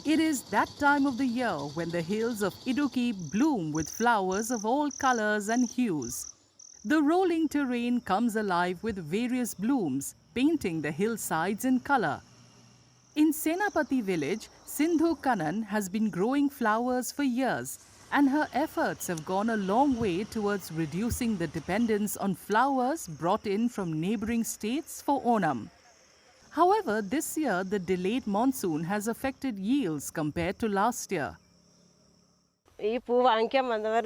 It is that time of the year when the hills of Idukki bloom with flowers of all colors and hues. The rolling terrain comes alive with various blooms, painting the hillsides in color. In Senapati village, Sindhu Kanan has been growing flowers for years, and her efforts have gone a long way towards reducing the dependence on flowers brought in from neighboring states for Onam. However, this year the delayed monsoon has affected yields compared to last year. ഈ പൂ വാങ്ങിക്കാൻ വന്നവർ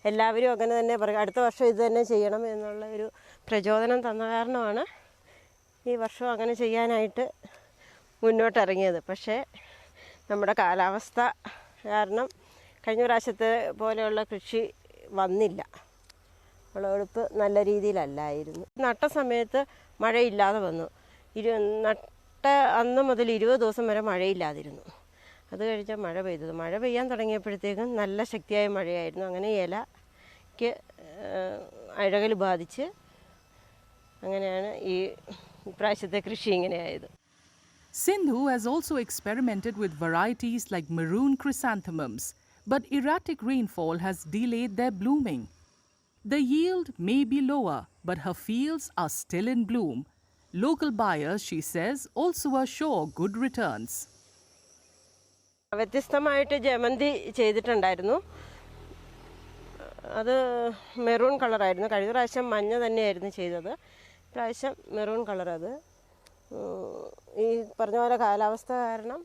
എല്ലാവരും അങ്ങനെ തന്നെ പറയും അടുത്ത വർഷം ഇത് തന്നെ ചെയ്യണം എന്നുള്ള ഒരു പ്രചോദനം തന്ന കാരണമാണ് ഈ വർഷം അങ്ങനെ ചെയ്യാനായിട്ട് മുന്നോട്ടിറങ്ങിയത്. പക്ഷേ നമ്മുടെ കാലാവസ്ഥ കാരണം കഴിഞ്ഞ പ്രാവശ്യത്തെ പോലെയുള്ള കൃഷി വന്നില്ല. വിളവെടുപ്പ് നല്ല രീതിയിലല്ലായിരുന്നു. നട്ട സമയത്ത് മഴയില്ലാതെ വന്നു. നട്ട അന്ന് മുതൽ 20 ദിവസം വരെ മഴയില്ലാതിരുന്നു. അത് കഴിഞ്ഞാൽ മഴ പെയ്തത്. മഴ പെയ്യാൻ തുടങ്ങിയപ്പോഴത്തേക്കും നല്ല ശക്തിയായ മഴയായിരുന്നു. അങ്ങനെ ഇലയ്ക്ക് അഴകൽ ബാധിച്ച് അങ്ങനെയാണ് ഈ പ്രാവശ്യത്തെ കൃഷി ഇങ്ങനെയായത്. Sindhu has also experimented with varieties like maroon chrysanthemums, but erratic rainfall has delayed their blooming. The yield may be lower, but her fields are still in bloom. Local buyers, she says, also assure good returns. വ്യത്യസ്തമായിട്ട് ജമന്തി ചെയ്തിട്ടുണ്ടായിരുന്നു. അത് maroon കളറായിരുന്നു. കഴിഞ്ഞ പ്രാവശ്യം മഞ്ഞ തന്നെയായിരുന്നു ചെയ്തത്. പ്രാവശ്യം മെറൂൺ കളർ. അത് ഈ പറഞ്ഞ പോലെ കാലാവസ്ഥ കാരണം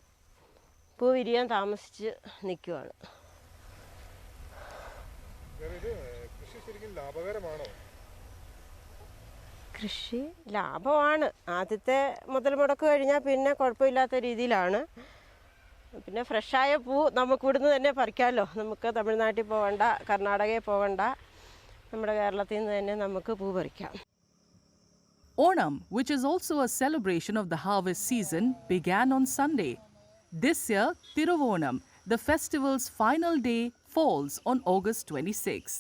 പൂ വിരിയാൻ താമസിച്ച് നിൽക്കുവാണ്. കൃഷി ലാഭമാണ്. ആദ്യത്തെ മുതൽ മുടക്ക് കഴിഞ്ഞാൽ പിന്നെ കുഴപ്പമില്ലാത്ത രീതിയിലാണ്. പിന്നെ ഫ്രഷായ പൂ നമുക്ക് ഇവിടുന്ന് തന്നെ പറിക്കാമല്ലോ. നമുക്ക് തമിഴ്നാട്ടിൽ പോകണ്ട, കർണാടകയിൽ പോകണ്ട, നമ്മുടെ കേരളത്തിൽ നിന്ന് തന്നെ നമുക്ക് പൂ പറിക്കാം. Onam, which is also a celebration of the harvest season, began on Sunday. This year, Tiruvonam, the festival's final day, falls on August 26th.